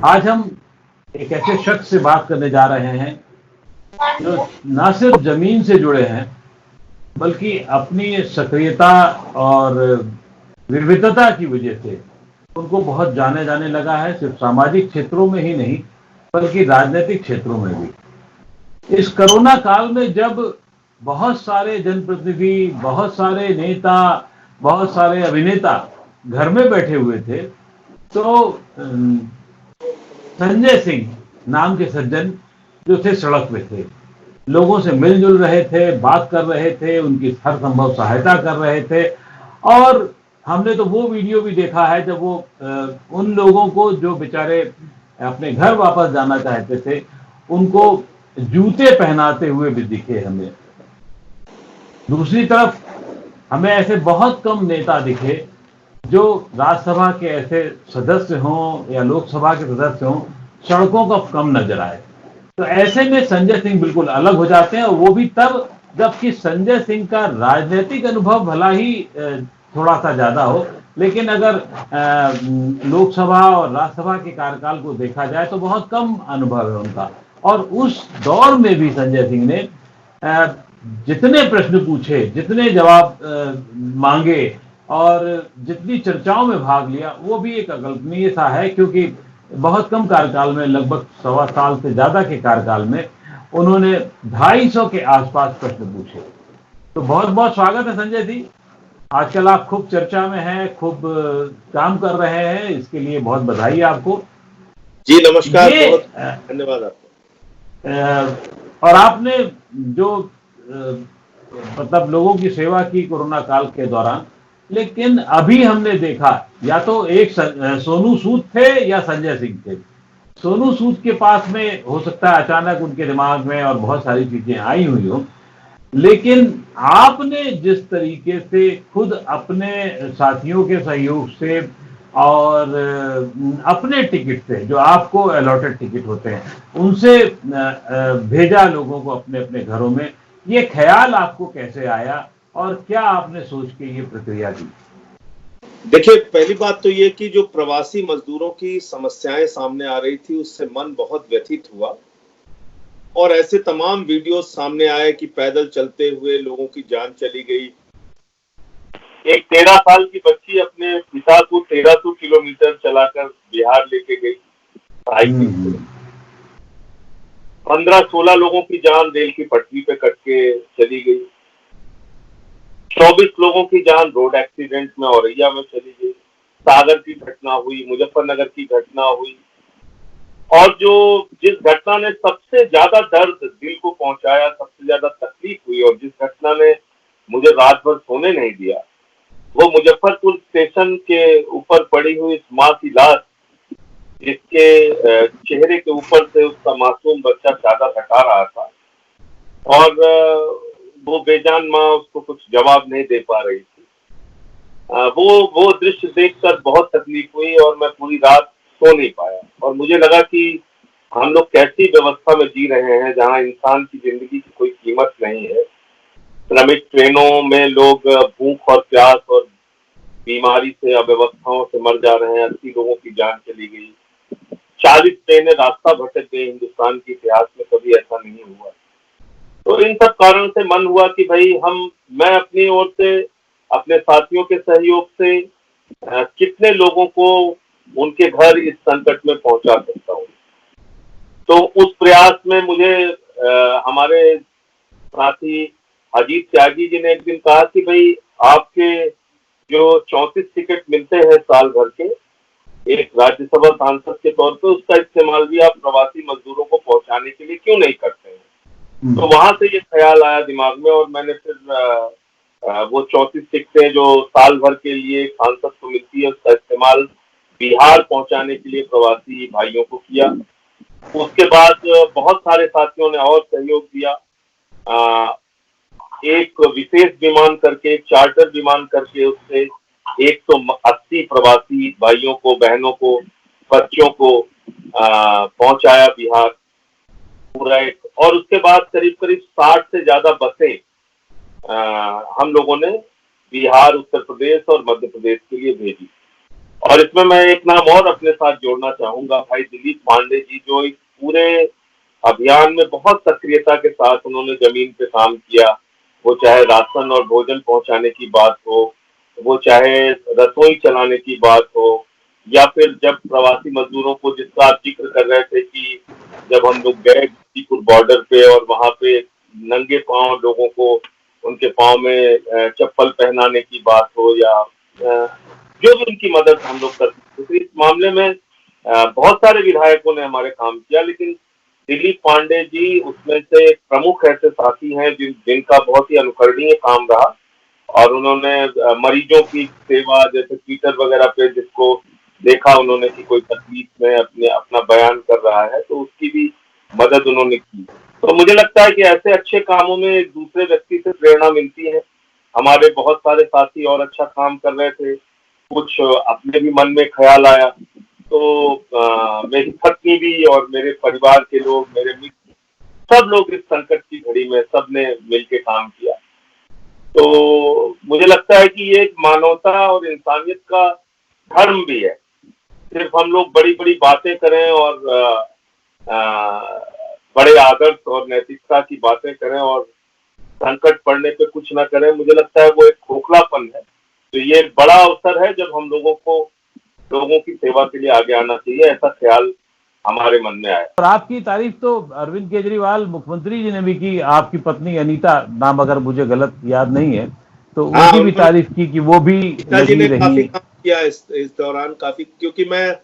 आज हम एक ऐसे शख्स से बात करने जा रहे हैं जो न सिर्फ जमीन से जुड़े हैं बल्कि अपनी सक्रियता और विविधता की वजह से उनको बहुत जाने जाने लगा है, सिर्फ सामाजिक क्षेत्रों में ही नहीं बल्कि राजनीतिक क्षेत्रों में भी। इस कोरोना काल में जब बहुत सारे जनप्रतिनिधि, बहुत सारे नेता, बहुत सारे अभिनेता घर में बैठे हुए थे, तो संजय सिंह नाम के सज्जन जो थे सड़क पे थे, लोगों से मिलजुल रहे थे, बात कर रहे थे, उनकी हर संभव सहायता कर रहे थे। और हमने तो वो वीडियो भी देखा है जब वो उन लोगों को जो बेचारे अपने घर वापस जाना चाहते थे उनको जूते पहनाते हुए भी दिखे हमें। दूसरी तरफ हमें ऐसे बहुत कम नेता दिखे जो राज्यसभा के ऐसे सदस्य हों या लोकसभा के सदस्य हों, सड़कों का कम नजर आए। तो ऐसे में संजय सिंह बिल्कुल अलग हो जाते हैं, और वो भी तब जबकि संजय सिंह का राजनीतिक अनुभव भला ही थोड़ा सा ज्यादा हो, लेकिन अगर लोकसभा और राज्यसभा के कार्यकाल को देखा जाए तो बहुत कम अनुभव है उनका। और उस दौर में भी संजय सिंह ने जितने प्रश्न पूछे, जितने जवाब मांगे और जितनी चर्चाओं में भाग लिया, वो भी एक अकल्पनीय सा है, क्योंकि बहुत कम कार्यकाल में, लगभग 1.25 साल से ज्यादा के कार्यकाल में उन्होंने 250 के आसपास प्रश्न पूछे। तो बहुत बहुत स्वागत है संजय जी। आजकल आप खूब चर्चा में हैं, खूब काम कर रहे हैं, इसके लिए बहुत बधाई आपको। जी नमस्कार, बहुत धन्यवाद आपको। और आपने जो मतलब लोगों की सेवा की कोरोना काल के दौरान, लेकिन अभी हमने देखा या तो एक सोनू सूद थे या संजय सिंह थे। सोनू सूद के पास में हो सकता है अचानक उनके दिमाग में और बहुत सारी चीजें आई हुई हो, लेकिन आपने जिस तरीके से खुद अपने साथियों के सहयोग से और अपने टिकट से, जो आपको अलॉटेड टिकट होते हैं, उनसे भेजा लोगों को अपने अपने घरों में, ये ख्याल आपको कैसे आया और क्या आपने सोच के ये प्रक्रिया की? देखिए, पहली बात तो ये कि जो प्रवासी मजदूरों की समस्याएं सामने आ रही थी उससे मन बहुत व्यथित हुआ, और ऐसे तमाम वीडियो सामने आए कि पैदल चलते हुए लोगों की जान चली गई। एक 13 साल की बच्ची अपने पिता को 1300 किलोमीटर चलाकर बिहार लेके गई साइकिल से। 15-16 लोगों की जान रेल की पटरी पे कट के चली गई। 24 लोगों की जान रोड एक्सीडेंट में औरैया में चली गई। सागर की घटना हुई, मुजफ्फरनगर की घटना हुई, और जो जिस घटना ने सबसे ज्यादा दर्द दिल को पहुंचाया, सबसे ज्यादा तकलीफ हुई और जिस घटना ने मुझे रात भर सोने नहीं दिया, वो मुजफ्फरपुर स्टेशन के ऊपर पड़ी हुई इस माँ की लाश, जिसके चेहरे के ऊपर से उसका मासूम बच्चा चादर हटा रहा था और वो बेजान माँ उसको कुछ जवाब नहीं दे पा रही थी। वो दृश्य देखकर बहुत तकलीफ हुई और मैं पूरी रात सो नहीं पाया। और मुझे लगा कि हम लोग कैसी व्यवस्था में जी रहे हैं जहां इंसान की जिंदगी की कोई कीमत नहीं है। श्रमिक ट्रेनों में लोग भूख और प्यास और बीमारी से, अव्यवस्थाओं से मर जा रहे हैं। 80 लोगों की जान चली गई। 40 ट्रेनें रास्ता भटक गई। हिंदुस्तान के इतिहास में कभी ऐसा नहीं हुआ। तो इन सब कारणों से मन हुआ कि भाई मैं अपनी ओर से, अपने साथियों के सहयोग से कितने लोगों को उनके घर इस संकट में पहुंचा सकता हूँ। तो उस प्रयास में मुझे हमारे साथी अजीत त्यागी जी ने एक दिन कहा कि भाई आपके जो 34 टिकट मिलते हैं साल भर के एक राज्यसभा सांसद के तौर पे, उसका इस्तेमाल भी आप प्रवासी मजदूरों को पहुंचाने के लिए क्यों नहीं करते हैं। तो वहां से ये ख्याल आया दिमाग में, और मैंने फिर वो 34 टिकटें जो साल भर के लिए सांसद को मिलती है उसका इस्तेमाल बिहार पहुंचाने के लिए प्रवासी भाइयों को किया। उसके बाद बहुत सारे साथियों ने और सहयोग दिया। एक विशेष विमान करके, एक चार्टर विमान करके उससे 180 प्रवासी भाइयों को, बहनों को, बच्चों को पहुंचाया बिहार पूरा एक। और उसके बाद करीब करीब 60 से ज्यादा बसें हम लोगों ने बिहार, उत्तर प्रदेश और मध्य प्रदेश के लिए भेजी। और इसमें मैं एक नाम और अपने साथ जोड़ना चाहूंगा, भाई दिलीप पांडे जी, जो इस पूरे अभियान में बहुत सक्रियता के साथ उन्होंने जमीन पे काम किया। वो चाहे राशन और भोजन पहुंचाने की बात हो, वो चाहे रसोई चलाने की बात हो, या फिर जब प्रवासी मजदूरों को, जिसका आप जिक्र कर रहे थे कि जब हम लोग गए गाजीपुर बॉर्डर पे और वहां पे नंगे पांव लोगों को उनके पांव में चप्पल पहनाने की बात हो, या जो भी उनकी मदद हम लोग कर सकते थे, इस मामले में बहुत सारे विधायकों ने हमारे काम किया, लेकिन दिलीप पांडे जी उसमें से एक प्रमुख ऐसे साथी हैं जिनका बहुत ही अनुकरणीय काम रहा। और उन्होंने मरीजों की सेवा, जैसे ट्विटर वगैरह पे जिसको देखा उन्होंने कि कोई तकलीफ में अपने अपना बयान कर रहा है, तो उसकी भी मदद उन्होंने की। तो मुझे लगता है कि ऐसे अच्छे कामों में एक दूसरे व्यक्ति से प्रेरणा मिलती है। हमारे बहुत सारे साथी और अच्छा काम कर रहे थे, कुछ अपने भी मन में ख्याल आया, तो मेरी पत्नी भी और मेरे परिवार के लोग, मेरे मित्र, सब लोग इस संकट की घड़ी में सबने मिलकर काम किया। तो मुझे लगता है कि ये एक मानवता और इंसानियत का धर्म भी है। सिर्फ हम लोग बड़ी बड़ी बातें करें और बड़े आदर्श और नैतिकता की बातें करें और संकट पड़ने पे कुछ ना करें, मुझे लगता है वो एक खोखलापन है। तो ये एक बड़ा अवसर है जब हम लोगों की सेवा के लिए आगे आना चाहिए, ऐसा ख्याल हमारे मन में आया। और आपकी तारीफ तो अरविंद केजरीवाल मुख्यमंत्री जी ने भी की, आपकी पत्नी अनीता, नाम अगर मुझे गलत याद नहीं है, तो उनकी भी तारीफ की कि वो भी लगी ने रही। काफी काम किया इस दौरान, काफी, क्योंकि मैं,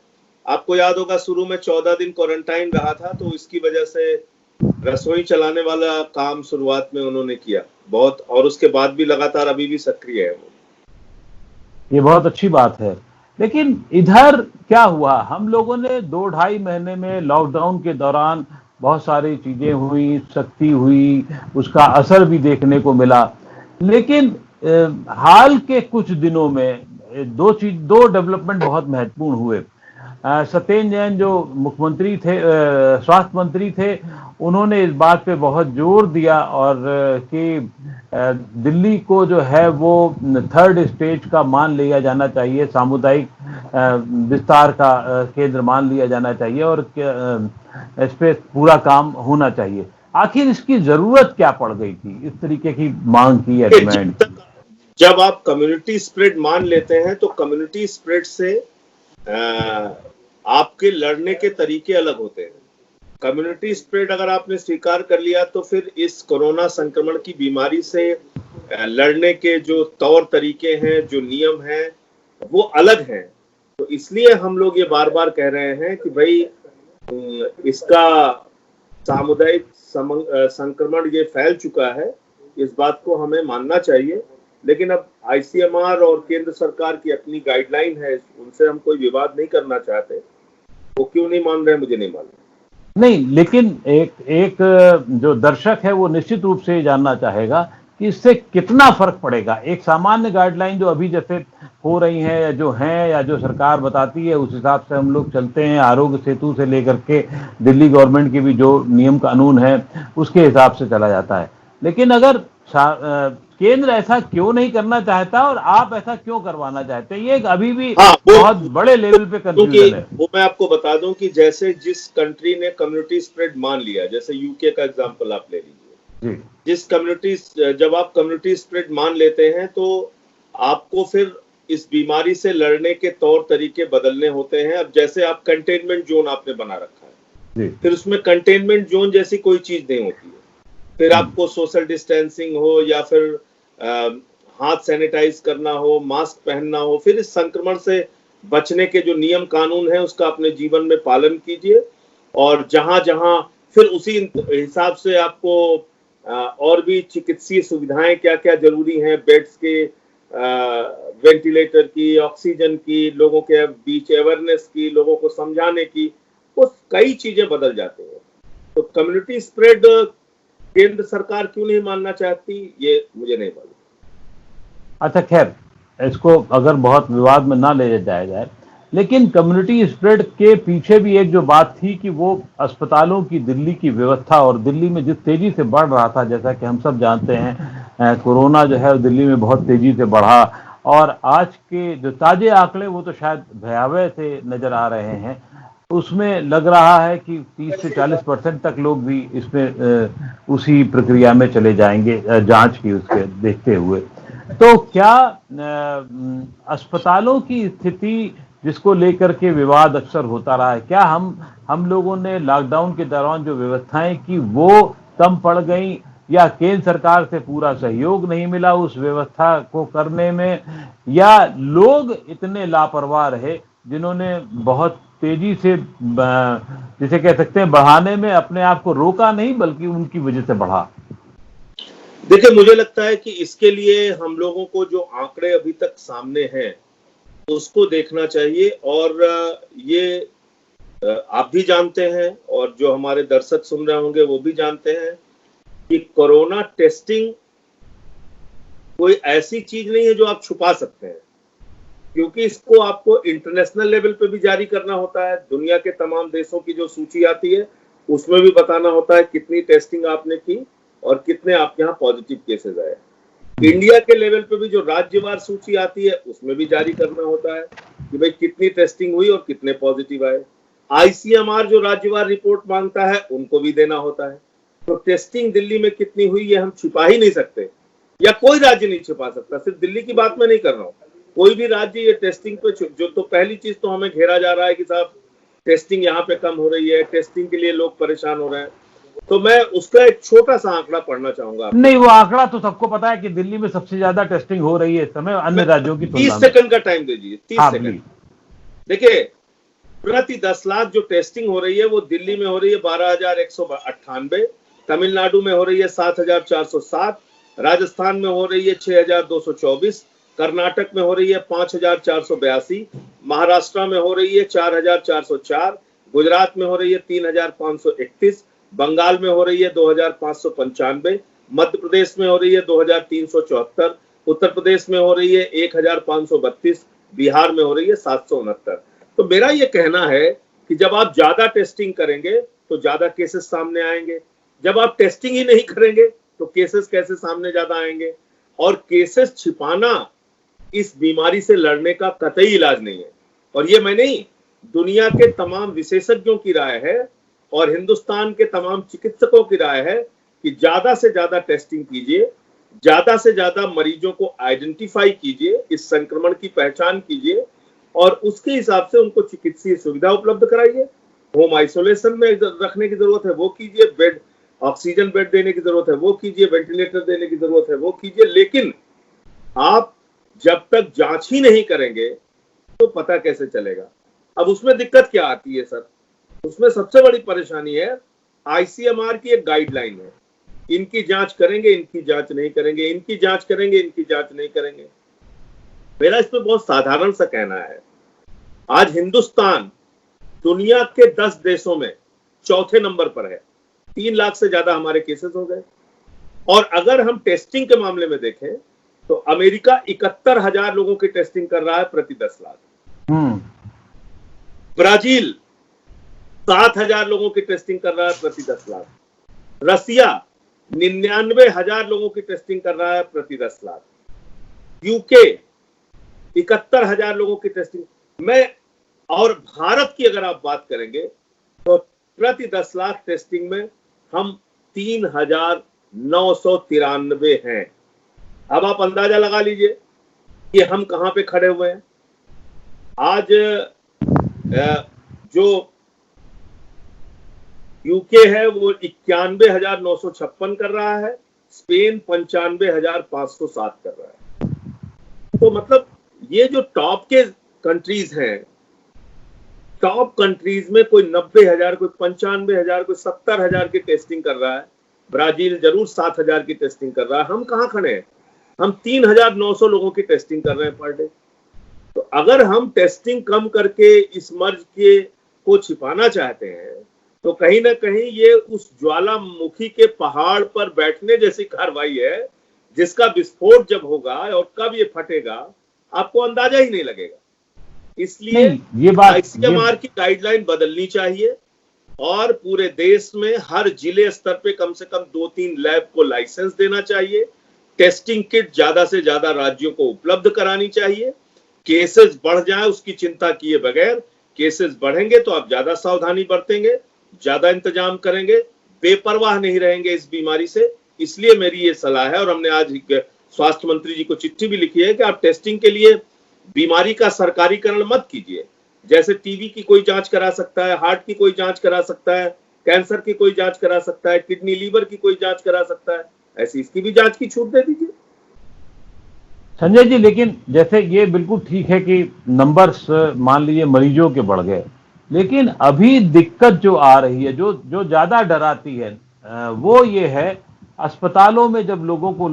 आपको याद होगा, शुरू में 14 दिन क्वारंटाइन रहा था, तो इसकी वजह से रसोई चलाने वाला काम शुरुआत में उन्होंने किया बहुत, और उसके बाद भी लगातार अभी भी सक्रिय है वो। ये बहुत अच्छी बात है। लेकिन इधर क्या हुआ, हम लोगों ने 2-2.5 महीने में लॉकडाउन के दौरान बहुत सारी चीजें हुई, सख्ती हुई, उसका असर भी देखने को मिला। लेकिन हाल के कुछ दिनों में दो डेवलपमेंट बहुत महत्वपूर्ण हुए। सत्येंद्र जैन जो मुख्यमंत्री थे, स्वास्थ्य मंत्री थे, उन्होंने इस बात पे बहुत जोर दिया और कि दिल्ली को जो है वो 3rd स्टेज का मान लिया जाना चाहिए, सामुदायिक विस्तार का केंद्र मान लिया जाना चाहिए और इस पे पूरा काम होना चाहिए। आखिर इसकी जरूरत क्या पड़ गई थी, इस तरीके की मांग की या डिमांड की? जब आप कम्युनिटी स्प्रेड मान लेते हैं तो कम्युनिटी स्प्रेड से आपके लड़ने के तरीके अलग होते हैं। कम्युनिटी स्प्रेड अगर आपने स्वीकार कर लिया तो फिर इस कोरोना संक्रमण की बीमारी से लड़ने के जो तौर तरीके हैं, जो नियम हैं, वो अलग हैं। तो इसलिए हम लोग ये बार बार कह रहे हैं कि भाई इसका सामुदायिक संक्रमण ये फैल चुका है, इस बात को हमें मानना चाहिए। लेकिन अब आईसीएमआर और केंद्र सरकार की अपनी गाइडलाइन है, उनसे हम कोई विवाद नहीं करना चाहते। वो क्यों नहीं मान रहे मुझे नहीं मालूम। नहीं, लेकिन एक जो दर्शक है वो निश्चित रूप से जानना चाहेगा कि इससे कितना फर्क पड़ेगा। एक सामान्य गाइडलाइन जो अभी जैसे हो रही हैं या जो हैं या जो सरकार बताती है, उस हिसाब से हम लोग चलते हैं। आरोग्य सेतु से लेकर के दिल्ली गवर्नमेंट की भी जो नियम कानून है उसके हिसाब से चला जाता है। लेकिन अगर केंद्र ऐसा क्यों नहीं करना चाहता और आप ऐसा क्यों करवाना चाहते हैं, ये अभी भी बहुत बड़े लेवल पे कंफ्यूजन है। वो मैं आपको बता दूं कि जैसे जिस कंट्री ने कम्युनिटी स्प्रेड मान लिया, जैसे यूके का एग्जांपल आप ले लीजिए, जब आप कम्युनिटी स्प्रेड मान लेते हैं तो आपको फिर इस बीमारी से लड़ने के तौर तरीके बदलने होते हैं। अब जैसे आप कंटेनमेंट जोन आपने बना रखा है, फिर उसमें कंटेनमेंट जोन जैसी कोई चीज नहीं होती है। फिर आपको सोशल डिस्टेंसिंग हो या फिर हाथ सैनिटाइज करना हो, मास्क पहनना हो, फिर इस संक्रमण से बचने के जो नियम कानून है उसका अपने जीवन में पालन कीजिए। और जहां जहां फिर उसी हिसाब से आपको और भी चिकित्सीय सुविधाएं क्या क्या जरूरी हैं, बेड्स के, वेंटिलेटर की, ऑक्सीजन की, लोगों के बीच अवेयरनेस की, लोगों को समझाने की, वो कई चीजें बदल जाती हैं। तो कम्युनिटी स्प्रेड केंद्र सरकार क्यों नहीं मानना चाहती, ये मुझे नहीं मालूम। अच्छा, खैर, इसको अगर बहुत विवाद में ना ले जाया जाए, लेकिन कम्युनिटी स्प्रेड के पीछे भी एक जो बात थी कि वो अस्पतालों की दिल्ली की व्यवस्था, और दिल्ली में जिस तेजी से बढ़ रहा था, जैसा कि हम सब जानते हैं कोरोना जो है दिल्ली में बहुत तेजी से बढ़ा और आज के जो ताजे आंकड़े वो तो शायद भयावह से नजर आ रहे हैं। उसमें लग रहा है कि 30 से 40% तक लोग भी इसमें उसी प्रक्रिया में चले जाएंगे, जांच की उसके देखते हुए। तो क्या अस्पतालों की स्थिति जिसको लेकर के विवाद अक्सर होता रहा है, क्या हम लोगों ने लॉकडाउन के दौरान जो व्यवस्थाएं की वो कम पड़ गई, या केंद्र सरकार से पूरा सहयोग नहीं मिला उस व्यवस्था को करने में, या लोग इतने लापरवाह रहे जिन्होंने बहुत तेजी से जिसे कह सकते हैं बढ़ाने में अपने आप को रोका नहीं बल्कि उनकी वजह से बढ़ा? देखिए, मुझे लगता है कि इसके लिए हम लोगों को जो आंकड़े अभी तक सामने हैं उसको देखना चाहिए। और ये आप भी जानते हैं और जो हमारे दर्शक सुन रहे होंगे वो भी जानते हैं कि कोरोना टेस्टिंग कोई ऐसी चीज नहीं है जो आप छुपा सकते हैं, क्योंकि इसको आपको इंटरनेशनल लेवल पे भी जारी करना होता है। दुनिया के तमाम देशों की जो सूची आती है उसमें भी बताना होता है कितनी टेस्टिंग आपने की और कितने आपके यहाँ पॉजिटिव केसेस आए। इंडिया के लेवल पे भी जो राज्यवार सूची आती है उसमें भी जारी करना होता है कि भाई कितनी टेस्टिंग हुई और कितने पॉजिटिव आए। आईसीएमआर जो राज्यवार रिपोर्ट मांगता है उनको भी देना होता है। तो टेस्टिंग दिल्ली में कितनी हुई ये हम छिपा ही नहीं सकते, या कोई राज्य नहीं छिपा सकता। सिर्फ दिल्ली की बात मैं नहीं कर रहा हूँ, कोई भी राज्य ये टेस्टिंग पे जो, तो पहली चीज तो हमें घेरा जा रहा है कि साहब टेस्टिंग यहाँ पे कम हो रही है, टेस्टिंग के लिए लोग परेशान हो रहे हैं। तो मैं उसका एक छोटा सा आंकड़ा पढ़ना चाहूंगा। नहीं, वो आंकड़ा तो सबको पता है कि दिल्ली में सबसे ज्यादा टेस्टिंग हो रही है इस समय अन्य राज्यों की तुलना में। 30 सेकंड का टाइम दीजिए, 30 सेकंड। देखिए, प्रति 10 लाख जो टेस्टिंग हो रही है वो दिल्ली में हो रही है 12,198, तमिलनाडु में हो रही है 7,407, राजस्थान में हो रही है 6,224, कर्नाटक में हो रही है 5,482, महाराष्ट्र में हो रही है 4,404, गुजरात में हो रही है 3,531, बंगाल में हो रही है 2,595, मध्य प्रदेश में हो रही है 2,374, उत्तर प्रदेश में हो रही है 1,532, बिहार में हो रही है 769। तो मेरा ये कहना है कि जब आप ज्यादा टेस्टिंग करेंगे तो ज्यादा केसेस सामने आएंगे, जब आप टेस्टिंग ही नहीं करेंगे तो केसेस कैसे सामने ज्यादा आएंगे। और केसेस छिपाना इस बीमारी से लड़ने का कतई इलाज नहीं है। और ये मैं नहीं, दुनिया के तमाम विशेषज्ञों की राय है और हिंदुस्तान के तमाम चिकित्सकों की राय है कि ज्यादा से ज्यादा टेस्टिंग कीजिए, ज्यादा से ज्यादा मरीजों को आइडेंटिफाई कीजिए, इस संक्रमण की पहचान कीजिए और उसके हिसाब से उनको चिकित्सीय सुविधा उपलब्ध कराइए। होम आइसोलेशन में रखने की जरूरत है वो कीजिए, बेड ऑक्सीजन बेड देने की जरूरत है वो कीजिए, वेंटिलेटर देने की जरूरत है वो कीजिए। लेकिन आप जब तक जांच ही नहीं करेंगे तो पता कैसे चलेगा। अब उसमें दिक्कत क्या आती है सर, उसमें सबसे बड़ी परेशानी है आईसीएमआर की एक गाइडलाइन है, इनकी जांच करेंगे, इनकी जांच नहीं करेंगे, इनकी जांच करेंगे, इनकी जांच नहीं करेंगे। मेरा इसमें बहुत साधारण सा कहना है, आज हिंदुस्तान दुनिया के 10 देशों में चौथे नंबर पर है, 3 लाख से ज्यादा हमारे केसेस हो गए। और अगर हम टेस्टिंग के मामले में देखें तो अमेरिका 71,000 लोगों की टेस्टिंग कर रहा है प्रति 10 लाख। ब्राजील 7,000 लोगों की टेस्टिंग कर रहा है प्रति 10 लाख। रसिया 99,000 लोगों की टेस्टिंग कर रहा है प्रति 10 लाख। यूके 71,000 लोगों की टेस्टिंग और भारत की अगर आप बात करेंगे तो प्रति 10 लाख टेस्टिंग में हम 3,993 हैं। अब आप अंदाजा लगा लीजिए कि हम कहां पे खड़े हुए हैं। आज जो यूके है वो 91,956 कर रहा है, स्पेन 95,507 कर रहा है। तो मतलब ये जो टॉप के कंट्रीज हैं, टॉप कंट्रीज में कोई 90,000, कोई 95,000, कोई 70,000 की टेस्टिंग कर रहा है। ब्राजील जरूर 7,000 की टेस्टिंग कर रहा है। हम कहां खड़े हैं? हम 3,900 लोगों की टेस्टिंग कर रहे हैं पर डे। तो अगर हम टेस्टिंग कम करके इस मर्ज को छिपाना चाहते हैं तो कहीं ना कहीं ये उस ज्वालामुखी के पहाड़ पर बैठने जैसी कार्रवाई है, जिसका विस्फोट जब होगा और कब ये फटेगा आपको अंदाजा ही नहीं लगेगा। इसलिए ये बात आईसीएमआर की गाइडलाइन बदलनी चाहिए और पूरे देश में हर जिले स्तर पे कम से कम 2-3 लैब को लाइसेंस देना चाहिए टेस्टिंग किट ज्यादा से ज्यादा राज्यों को उपलब्ध करानी चाहिए। केसेस बढ़ जाए उसकी चिंता किए बगैर, केसेस बढ़ेंगे तो आप ज्यादा सावधानी बरतेंगे, ज्यादा इंतजाम करेंगे, बेपरवाह नहीं रहेंगे इस बीमारी से। इसलिए मेरी ये सलाह है, और हमने आज स्वास्थ्य मंत्री जी को चिट्ठी भी लिखी है कि आप टेस्टिंग के लिए बीमारी का सरकारीकरण मत कीजिए। जैसे टीबी की कोई जांच करा सकता है, हार्ट की कोई जांच करा सकता है, कैंसर की कोई जांच करा सकता है, किडनी लीवर की कोई जांच करा सकता है, ऐसी इसकी भी जांच की छूट दे दीजिए। संजय जी, लेकिन जैसे ये बिल्कुल ठीक है कि नंबर्स मान लीजिए मरीजों के बढ़ गए, लेकिन अभी दिक्कत जो आ रही है, जो ज्यादा डराती है, वो ये है अस्पतालों में जब लोगों को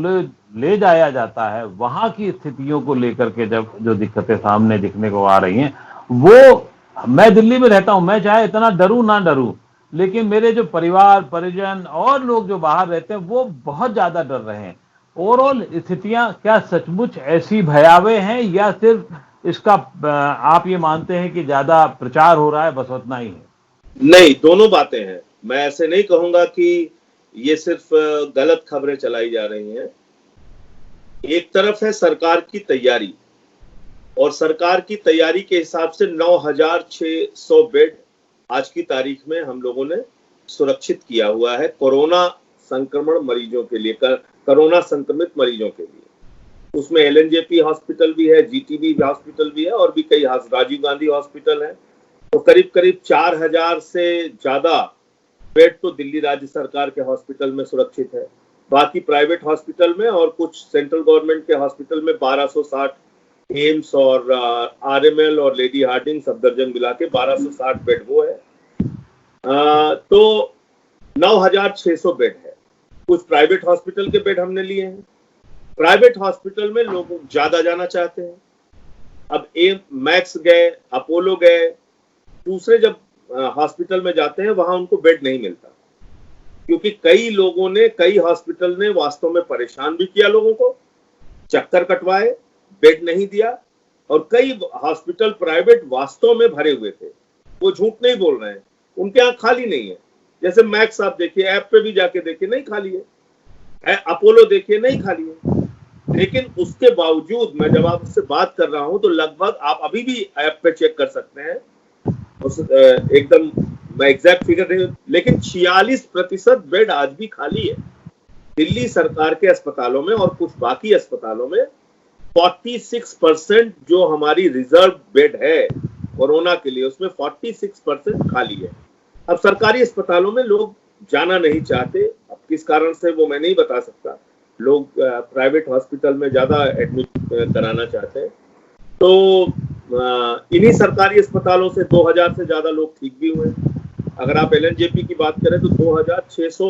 ले जाया जाता है, वहां की स्थितियों को लेकर के जब जो दिक्कतें सामने दिखने को आ रही हैं, वो मैं दिल्ली में रहता हूं, मैं चाहे इतना डरूं ना डरूं, लेकिन मेरे जो परिवार परिजन और लोग जो बाहर रहते हैं वो बहुत ज्यादा डर रहे हैं। ओवरऑल स्थितियां क्या सचमुच ऐसी भयावह हैं, या सिर्फ इसका आप ये मानते हैं कि ज्यादा प्रचार हो रहा है, बस उतना ही है? नहीं, दोनों बातें हैं। मैं ऐसे नहीं कहूंगा कि ये सिर्फ गलत खबरें चलाई जा रही हैं। एक तरफ है सरकार की तैयारी, और सरकार की तैयारी के हिसाब से 9,600 बेड आज की तारीख में हम लोगों ने सुरक्षित किया हुआ है कोरोना संक्रमण मरीजों के लिए, कोरोना संक्रमित मरीजों के लिए। उसमें एलएनजेपी हॉस्पिटल भी है, जीटीबी हॉस्पिटल भी है, और भी कई राजीव गांधी हॉस्पिटल है। तो करीब करीब 4,000 से ज्यादा बेड तो दिल्ली राज्य सरकार के हॉस्पिटल में सुरक्षित है। बाकी प्राइवेट हॉस्पिटल में और कुछ सेंट्रल गवर्नमेंट के हॉस्पिटल में 1260, एम्स और आरएमएल और लेडी हार्डिंग सफदरजंग मिला के 1260 बेड वो है। तो 9,600 बेड है। कुछ प्राइवेट हॉस्पिटल के बेड हमने लिए हैं। प्राइवेट हॉस्पिटल में लोग ज्यादा जाना चाहते हैं। अब मैक्स गए, अपोलो गए, दूसरे जब हॉस्पिटल में जाते हैं वहां उनको बेड नहीं मिलता, क्योंकि कई लोगों ने, कई हॉस्पिटल ने वास्तव में परेशान भी किया लोगों को, चक्कर कटवाए, बेड नहीं दिया। और कई हॉस्पिटल प्राइवेट वास्तव में भरे हुए थे, वो झूठ नहीं बोल रहे हैं, उनके यहाँ खाली नहीं है। जैसे मैक्स आप देखिए, ऐप पे भी जाके देखिए, नहीं खाली है। अपोलो देखिए, नहीं खाली है। लेकिन उसके बावजूद मैं जब आपसे बात कर रहा हूं तो लगभग, आप अभी भी ऐप पे चेक कर सकते हैं, एकदम मैं एग्जैक्ट फिगर नहीं, लेकिन 46% बेड आज भी खाली है दिल्ली सरकार के अस्पतालों में। और कुछ बाकी अस्पतालों में 46% जो हमारी रिजर्व बेड है कोरोना के लिए, उसमें 46% खाली है। अब सरकारी अस्पतालों में लोग जाना नहीं चाहते, अब किस कारण से वो मैं नहीं बता सकता। लोग प्राइवेट हॉस्पिटल में ज्यादा एडमिट कराना चाहते हैं। तो इन्हीं सरकारी अस्पतालों से 2,000 से ज्यादा लोग ठीक भी हुए। अगर आप एलएनजेपी की बात करें तो 2,600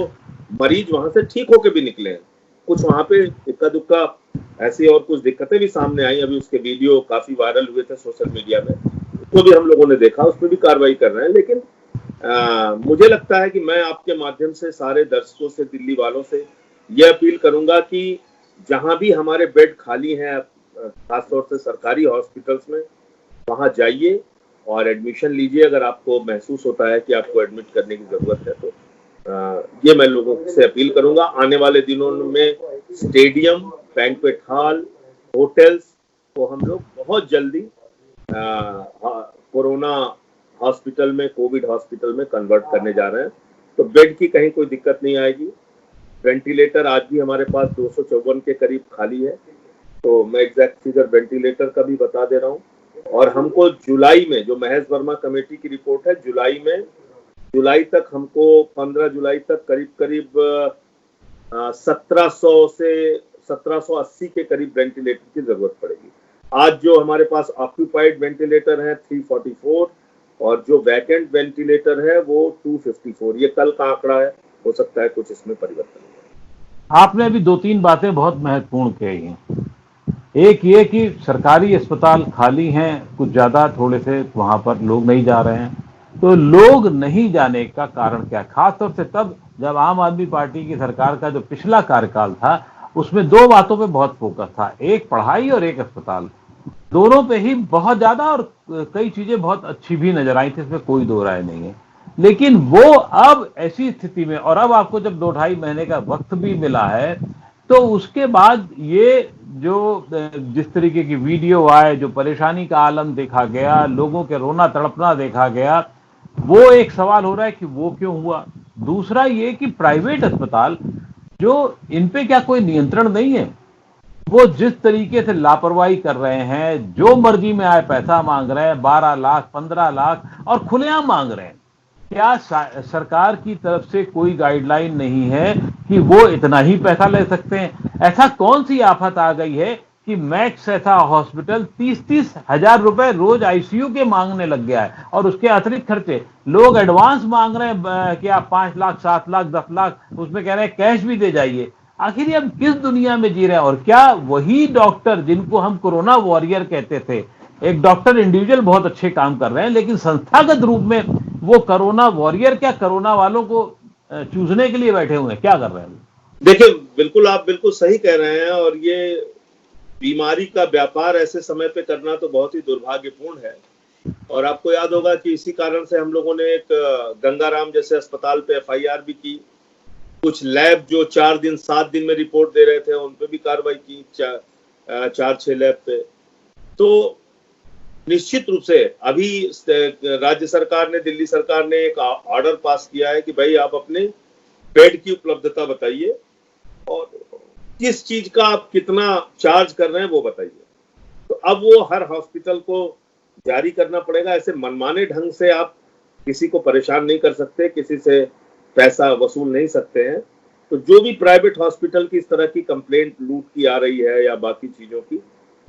मरीज वहां से ठीक होके भी निकले हैं। कुछ वहां पे इक्का दुक्का ऐसी और कुछ दिक्कतें भी सामने आई, अभी उसके वीडियो काफी वायरल हुए थे सोशल मीडिया में, उसको भी हम लोगों ने देखा, उस पर भी कार्रवाई कर रहे हैं। लेकिन मुझे लगता है कि मैं आपके माध्यम से सारे दर्शकों से, दिल्ली वालों से यह अपील करूंगा कि जहां भी हमारे बेड खाली हैं, खासतौर से सरकारी हॉस्पिटल्स में, वहां जाइए और एडमिशन लीजिए। अगर आपको महसूस होता है कि आपको एडमिट करने की जरूरत है तो ये मैं लोगों से अपील करूंगा। आने वाले दिनों में स्टेडियम, बैंक्वेट हॉल, होटल्स को हम लोग बहुत जल्दी कोरोना हॉस्पिटल में, कोविड हॉस्पिटल में कन्वर्ट करने जा रहे हैं। तो बेड की कहीं कोई दिक्कत नहीं आएगी। वेंटिलेटर आज भी हमारे पास 254 के करीब खाली है। तो मैं एग्जैक्ट फिगर वेंटिलेटर का भी बता दे रहा हूँ। और हमको जुलाई में, जो महेश वर्मा कमेटी की रिपोर्ट है, जुलाई तक हमको 15 जुलाई तक करीब करीब 1700 से 1780 के करीब वेंटिलेटर की जरूरत पड़ेगी। आज जो हमारे पास ऑक्यूपाइड वेंटिलेटर है 344, और जो वैकेंट वेंटिलेटर है वो 254। ये कल का आंकड़ा है, हो सकता है कुछ इसमें परिवर्तन हो। आपने अभी 2-3 बातें बहुत महत्वपूर्ण कही हैं। एक ये कि सरकारी अस्पताल खाली हैं, कुछ ज्यादा, थोड़े से वहां पर लोग नहीं जा रहे हैं। तो लोग नहीं जाने का कारण क्या? खासतौर से तब जब आम आदमी पार्टी की सरकार का जो पिछला कार्यकाल था, उसमें 2 बातों पे बहुत फोकस था, एक पढ़ाई और एक अस्पताल। दोनों पे ही बहुत ज्यादा, और कई चीजें बहुत अच्छी भी नजर आई थी, इसमें कोई दो राय नहीं है। लेकिन वो अब ऐसी स्थिति में, और अब आपको जब 2-2.5 महीने का वक्त भी मिला है, तो उसके बाद ये जो जिस तरीके की वीडियो आए, जो परेशानी का आलम देखा गया, लोगों के रोना तड़पना देखा गया, वो एक सवाल हो रहा है कि वो क्यों हुआ। दूसरा ये कि प्राइवेट अस्पताल जो इन पे क्या कोई नियंत्रण नहीं है, वो जिस तरीके से लापरवाही कर रहे हैं, जो मर्जी में आए पैसा मांग रहे हैं, 12 लाख 15 लाख और खुलेआम मांग रहे हैं। क्या सरकार की तरफ से कोई गाइडलाइन नहीं है कि वो इतना ही पैसा ले सकते हैं? ऐसा कौन सी आफत आ गई है कि मैक्स ऐसा हॉस्पिटल 30-30 हजार रुपए रोज आईसीयू के मांगने लग गया है, और उसके अतिरिक्त खर्चे लोग एडवांस मांग रहे हैं कि आप 5 लाख 7 लाख 10 लाख, उसमें कह रहे हैं कैश भी दे जाइए। आखिर ये हम किस दुनिया में जी रहे हैं? और क्या वही डॉक्टर जिनको हम कोरोना वॉरियर कहते थे, एक डॉक्टर इंडिविजुअल बहुत अच्छे काम कर रहे हैं, लेकिन संस्थागत रूप में वो कोरोना वॉरियर क्या कोरोना वालों को चूसने के लिए बैठे हुए हैं? क्या कर रहे हैं? देखिए, बिल्कुल आप बिल्कुल सही कह रहे हैं, और ये बीमारी का व्यापार ऐसे समय पे करना तो बहुत ही दुर्भाग्यपूर्ण है। और आपको याद होगा कि इसी कारण से हम लोगों ने एक गंगाराम जैसे अस्पताल पे एफआईआर भी की, कुछ लैब जो 4 दिन 7 दिन में रिपोर्ट दे रहे थे उन पे भी कार्रवाई की, 4-6 लैब पे। तो निश्चित रूप से अभी राज्य सरकार ने, दिल्ली सरकार ने एक ऑर्डर पास किया है कि भाई आप अपने बेड की उपलब्धता बताइए और किस चीज का आप कितना चार्ज कर रहे हैं वो बताइए। तो अब वो हर हॉस्पिटल को जारी करना पड़ेगा। ऐसे मनमाने ढंग से आप किसी को परेशान नहीं कर सकते, किसी से पैसा वसूल नहीं सकते हैं। तो जो भी प्राइवेट हॉस्पिटल की इस तरह की कंप्लेंट लूट की आ रही है या बाकी चीजों की,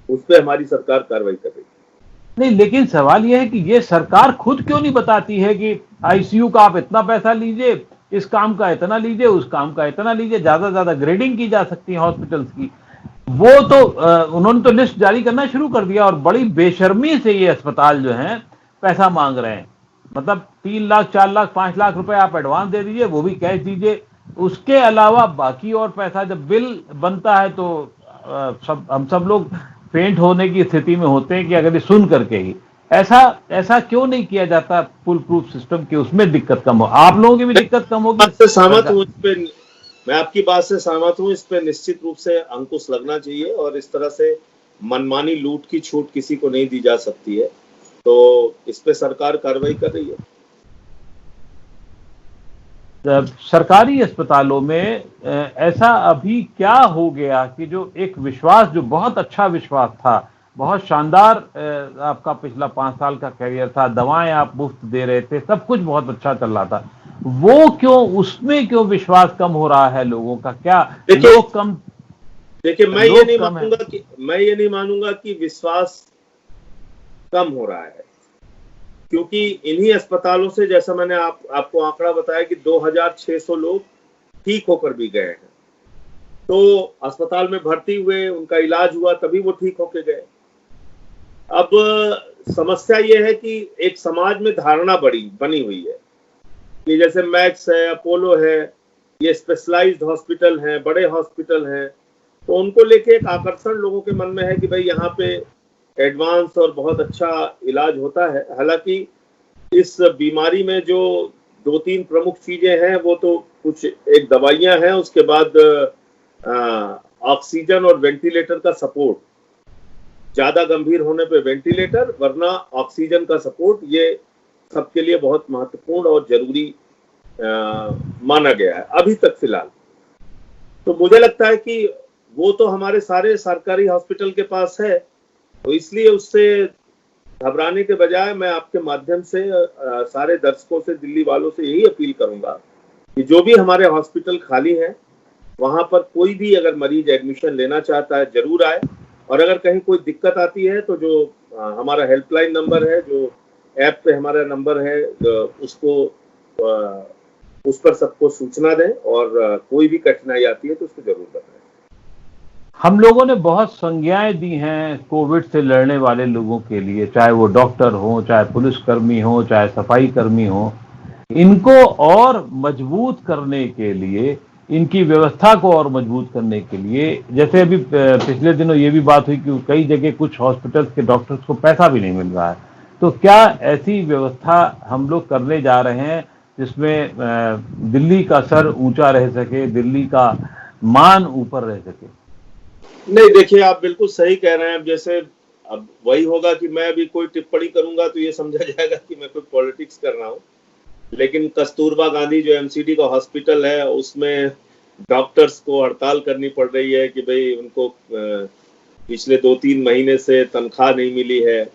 उस पर हमारी सरकार कार्रवाई कर रही है। नहीं, लेकिन सवाल यह है कि ये सरकार खुद क्यों नहीं बताती है कि आईसीयू का आप इतना पैसा लीजिए, इस काम का इतना लीजिए, उस काम का इतना लीजिए। ज्यादा से ज्यादा ग्रेडिंग की जा सकती है हॉस्पिटल्स की। वो तो उन्होंने तो लिस्ट जारी करना शुरू कर दिया, और बड़ी बेशर्मी से ये अस्पताल जो हैं पैसा मांग रहे हैं। मतलब 3 लाख 4 लाख 5 लाख रुपए आप एडवांस दे दीजिए, वो भी कैश दीजिए, उसके अलावा बाकी और पैसा जब बिल बनता है तो हम सब लोग फेंट होने की स्थिति में होते हैं कि अगर ये सुन करके ही ऐसा क्यों नहीं किया जाता फुल प्रूफ सिस्टम की, उसमें दिक्कत कम हो, आप लोगों की भी दिक्कत कम होगी। सहमत हूं, मैं आपकी बात से सहमत हूं। इस पे निश्चित रूप से अंकुश लगना चाहिए, और इस तरह से मनमानी लूट की छूट किसी को नहीं दी जा सकती है। तो इस पे सरकार कार्रवाई कर रही है। सरकारी अस्पतालों में ऐसा अभी क्या हो गया कि जो एक विश्वास, जो बहुत अच्छा विश्वास था, बहुत शानदार आपका पिछला 5 साल का करियर था, दवाएं आप मुफ्त दे रहे थे, सब कुछ बहुत अच्छा चल रहा था, वो क्यों, उसमें क्यों विश्वास कम हो रहा है लोगों का? क्या लोग कम? देखिए, मैं ये नहीं मानूंगा कि विश्वास कम हो रहा है, क्योंकि इन्हीं अस्पतालों से, जैसा मैंने आपको आंकड़ा बताया कि 2600 लोग ठीक होकर भी गए हैं। तो अस्पताल में भर्ती हुए, उनका इलाज हुआ, तभी वो ठीक होकर गए। अब समस्या ये है कि एक समाज में धारणा बनी हुई है कि जैसे मैक्स है, अपोलो है, ये स्पेशलाइज्ड हॉस्पिटल हैं, बड़े हॉस्पिटल हैं, तो उनको लेके एक आकर्षण लोगों के मन में है कि भाई यहाँ पे एडवांस और बहुत अच्छा इलाज होता है। हालांकि इस बीमारी में जो 2-3 प्रमुख चीजें हैं, वो तो कुछ एक दवाइयां हैं, उसके बाद ऑक्सीजन और वेंटिलेटर का सपोर्ट, ज्यादा गंभीर होने पे वेंटिलेटर, वरना ऑक्सीजन का सपोर्ट, ये सबके लिए बहुत महत्वपूर्ण और जरूरी माना गया है अभी तक फिलहाल। तो मुझे लगता है कि वो तो हमारे सारे सरकारी हॉस्पिटल के पास है, तो इसलिए उससे घबराने के बजाय मैं आपके माध्यम से सारे दर्शकों से, दिल्ली वालों से यही अपील करूंगा कि जो भी हमारे हॉस्पिटल खाली हैं, वहां पर कोई भी अगर मरीज एडमिशन लेना चाहता है जरूर आए, और अगर कहीं कोई दिक्कत आती है तो जो हमारा हेल्पलाइन नंबर है, जो ऐप पे हमारा नंबर है, उसको उस पर सबको सूचना दें, और कोई भी कठिनाई आती है तो उसको जरूर बताएं। हम लोगों ने बहुत संज्ञाएं दी हैं कोविड से लड़ने वाले लोगों के लिए, चाहे वो डॉक्टर हो, चाहे पुलिसकर्मी हो, चाहे सफाई कर्मी हो। इनको और मजबूत करने के लिए, इनकी व्यवस्था को और मजबूत करने के लिए, जैसे अभी पिछले दिनों ये भी बात हुई कि कई जगह कुछ हॉस्पिटल्स के डॉक्टर्स को पैसा भी नहीं मिल रहा है। तो क्या ऐसी व्यवस्था हम लोग करने जा रहे हैं जिसमें दिल्ली का सर ऊंचा रह सके, दिल्ली का मान ऊपर रह सके? नहीं, देखिए आप बिल्कुल सही कह रहे हैं। अब जैसे अब वही होगा कि मैं अभी कोई टिप्पणी करूंगा तो ये समझा जाएगा कि मैं कोई पॉलिटिक्स कर रहा हूँ। लेकिन कस्तूरबा गांधी जो एमसीडी का हॉस्पिटल है, उसमें डॉक्टर्स को हड़ताल करनी पड़ रही है कि भाई उनको पिछले 2-3 महीने से तनख्वाह नहीं मिली है।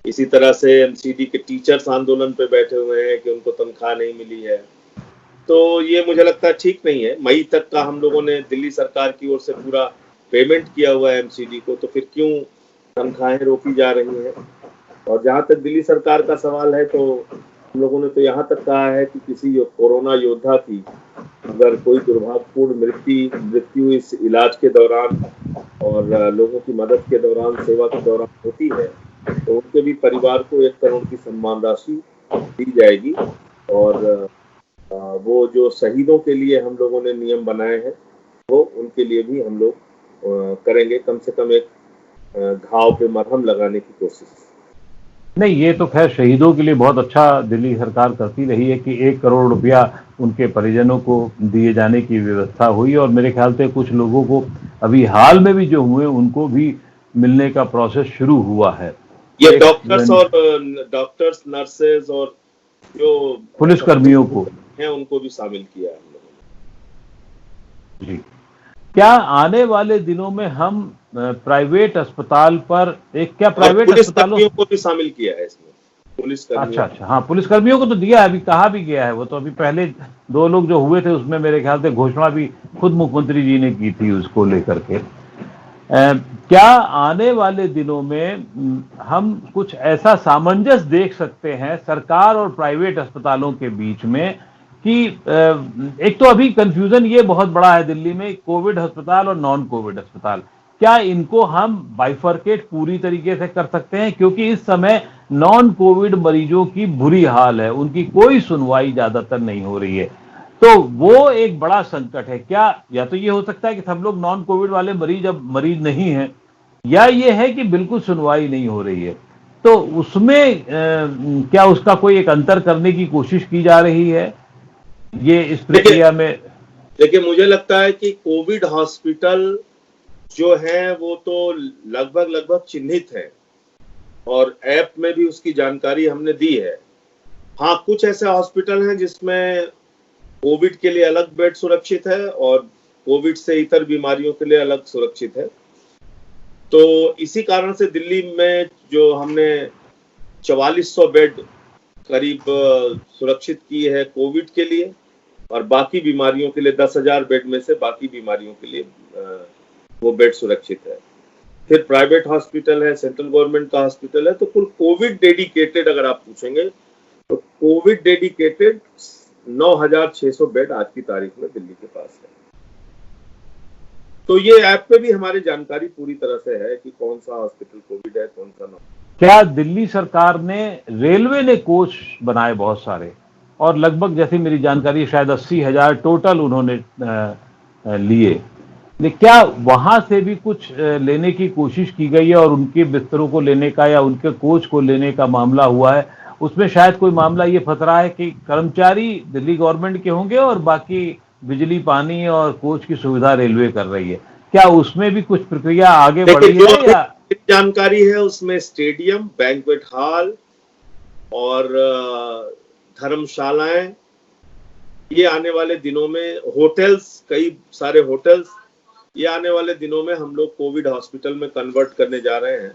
इसी तरह से एमसीडी के टीचर्स आंदोलन पे बैठे हुए हैं कि उनको तनख्वाह नहीं मिली है। तो ये मुझे लगता है ठीक नहीं है। मई तक का हम लोगों ने दिल्ली सरकार की ओर से पूरा पेमेंट किया हुआ है एमसीडी को, तो फिर क्यों तनख्वाहें रोकी जा रही हैं? और जहां तक दिल्ली सरकार का सवाल है, तो हम लोगों ने तो यहाँ तक कहा है कि किसी कोरोना योद्धा की अगर कोई दुर्भाग्यपूर्ण मृत्यु इस इलाज के दौरान और लोगों की मदद के दौरान, सेवा के दौरान होती है, तो उनके भी परिवार को 1 करोड़ की सम्मान राशि दी जाएगी। और वो जो शहीदों के लिए हम लोगों ने नियम बनाए हैं, वो उनके लिए भी हम लोग करेंगे। कम से कम एक घाव पे मरहम लगाने की कोशिश। नहीं, ये तो खैर शहीदों के लिए बहुत अच्छा दिल्ली सरकार करती रही है कि 1 करोड़ रुपया उनके परिजनों को दिए जाने की व्यवस्था हुई, और मेरे ख्याल से कुछ लोगों को अभी हाल में भी जो हुए उनको भी मिलने का प्रोसेस शुरू हुआ है। ये डॉक्टर्स, नर्सेज और जो पुलिस कर्मियों को हैं उनको भी शामिल किया है हम लोगों ने। जी। क्या आने वाले दिनों में हम प्राइवेट अस्पताल पर प्राइवेट अस्पतालों को भी शामिल किया है इसमें? अच्छा, हाँ, पुलिसकर्मियों को तो दिया है, अभी कहा भी गया है। वो तो अभी पहले 2 लोग जो हुए थे उसमें मेरे ख्याल से घोषणा भी खुद मुख्यमंत्री जी ने की थी उसको लेकर के। क्या आने वाले दिनों में हम कुछ ऐसा सामंजस्य देख सकते हैं सरकार और प्राइवेट अस्पतालों के बीच में कि एक तो अभी कंफ्यूजन ये बहुत बड़ा है दिल्ली में, कोविड अस्पताल और नॉन कोविड अस्पताल, क्या इनको हम बाइफरकेट पूरी तरीके से कर सकते हैं? क्योंकि इस समय नॉन कोविड मरीजों की बुरी हाल है, उनकी कोई सुनवाई ज्यादातर नहीं हो रही है, तो वो एक बड़ा संकट है। क्या या तो ये हो सकता है कि सब लोग नॉन कोविड वाले मरीज अब मरीज नहीं हैं, या ये है कि बिल्कुल सुनवाई नहीं हो रही है, तो उसमें क्या उसका कोई एक अंतर करने की कोशिश की जा रही है ये इस प्रक्रिया में? देखिए, मुझे लगता है कि कोविड हॉस्पिटल जो है वो तो लगभग चिन्हित है और ऐप में भी उसकी जानकारी हमने दी है। हाँ, कुछ ऐसे हॉस्पिटल हैं जिसमें कोविड के लिए अलग बेड सुरक्षित है और कोविड से इतर बीमारियों के लिए अलग सुरक्षित है। तो इसी कारण से दिल्ली में जो हमने 4400 बेड करीब सुरक्षित की है कोविड के लिए, और बाकी बीमारियों के लिए 10,000 बेड में से बाकी बीमारियों के लिए वो बेड सुरक्षित है। फिर प्राइवेट हॉस्पिटल है, सेंट्रल गवर्नमेंट का हॉस्पिटल है। तो कुल कोविड डेडिकेटेड अगर आप पूछेंगे तो कोविड डेडिकेटेड 9,600 बेड आज की तारीख में दिल्ली के पास है। तो ये ऐप पे भी हमारी जानकारी पूरी तरह से है कि कौन सा हॉस्पिटल कोविड है, कौन सा नॉन। क्या दिल्ली सरकार ने, रेलवे ने कोच बनाए बहुत सारे, और लगभग जैसी मेरी जानकारी शायद 80,000 टोटल उन्होंने लिए, लेकिन क्या वहां से भी कुछ लेने की कोशिश की गई है और उनके बिस्तरों को लेने का या उनके कोच को लेने का मामला हुआ है? उसमें शायद कोई मामला ये फतरा है कि कर्मचारी दिल्ली गवर्नमेंट के होंगे और बाकी बिजली, पानी और कोच की सुविधा रेलवे कर रही है। क्या उसमें भी कुछ प्रक्रिया आगे बढ़ी है? या जानकारी है उसमें स्टेडियम, बैंक्वेट हॉल और धर्मशालाएं, ये आने वाले दिनों में होटल्स, कई सारे होटल्स, ये आने वाले दिनों में हम लोग कोविड हॉस्पिटल में कन्वर्ट करने जा रहे हैं।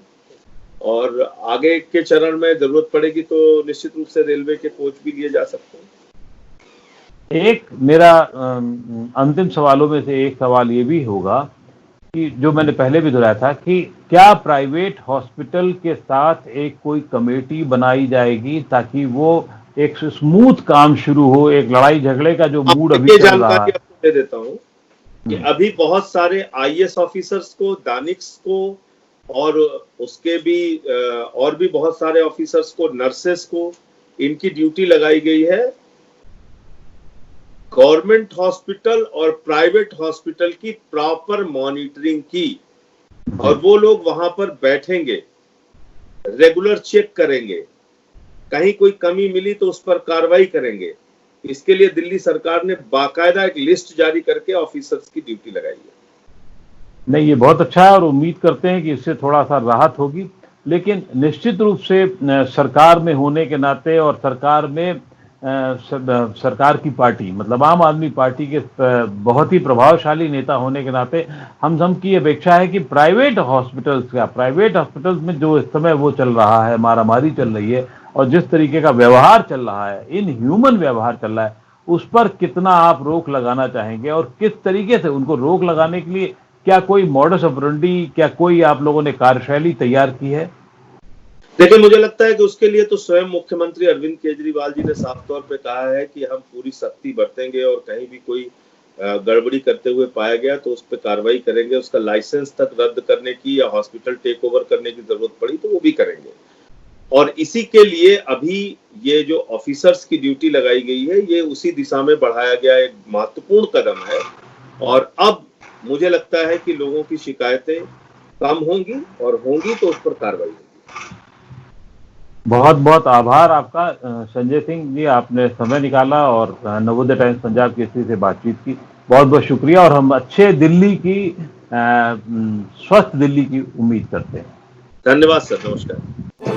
और आगे के चरण में जरूरत पड़ेगी तो निश्चित रूप से रेलवे के कोच भी लिए जा सकते हैं। एक मेरा अंतिम सवालों में से एक सवाल ये भी होगा कि जो मैंने पहले भी दोहराया था कि क्या प्राइवेट हॉस्पिटल के साथ एक कोई कमेटी बनाई जाएगी ताकि वो एक स्मूथ काम शुरू हो, एक लड़ाई झगड़े का जो मूड अभी चल रहा है। आपको दे देता हूं कि अभी बहुत सारे आईएएस ऑफिसर्स को, दानिक्स को और उसके भी और भी बहुत सारे ऑफिसर्स को, नर्सेस को, इनकी ड्यूटी लगाई गई है गवर्नमेंट हॉस्पिटल और प्राइवेट हॉस्पिटल की प्रॉपर मॉनिटरिंग की। और वो लोग वहां पर बैठेंगे, रेगुलर चेक करेंगे, कहीं कोई कमी मिली तो उस पर कार्रवाई करेंगे। इसके लिए दिल्ली सरकार ने बाकायदा एक लिस्ट जारी करके ऑफिसर्स की ड्यूटी लगाई है। नहीं, ये बहुत अच्छा है और उम्मीद करते हैं कि इससे थोड़ा सा राहत होगी। लेकिन निश्चित रूप से सरकार में होने के नाते और सरकार में सरकार की पार्टी मतलब आम आदमी पार्टी के बहुत ही प्रभावशाली नेता होने के नाते हम सबकी अपेक्षा है कि प्राइवेट हॉस्पिटल्स में जो इस समय वो चल रहा है, मारामारी चल रही है और जिस तरीके का व्यवहार चल रहा है, इनह्यूमन व्यवहार चल रहा है, उस पर कितना आप रोक लगाना चाहेंगे और किस तरीके से उनको रोक लगाने के लिए क्या कोई मॉडस ऑपरेंडी, क्या कोई आप लोगों ने कार्यशैली तैयार की है? देखिए, मुझे लगता है कि उसके लिए तो स्वयं मुख्यमंत्री अरविंद केजरीवाल जी ने साफ तौर पे कहा है कि हम पूरी सख्ती बरतेंगे और कहीं भी कोई गड़बड़ी करते हुए पाया गया तो उस पर कार्रवाई करेंगे। उसका लाइसेंस तक रद्द करने की या हॉस्पिटल टेक ओवर करने की जरूरत पड़ी तो वो भी करेंगे। और इसी के लिए अभी ये जो ऑफिसर्स की ड्यूटी लगाई गई है, ये उसी दिशा में बढ़ाया गया एक महत्वपूर्ण कदम है। और अब मुझे लगता है कि लोगों की शिकायतें कम होंगी और होंगी तो उस पर कार्रवाई होगी। बहुत बहुत आभार आपका संजय सिंह जी, आपने समय निकाला और नवोदय टाइम्स पंजाब केसरी से बातचीत की। बहुत बहुत शुक्रिया और हम अच्छे दिल्ली की स्वस्थ दिल्ली की उम्मीद करते हैं। धन्यवाद सर, नमस्कार।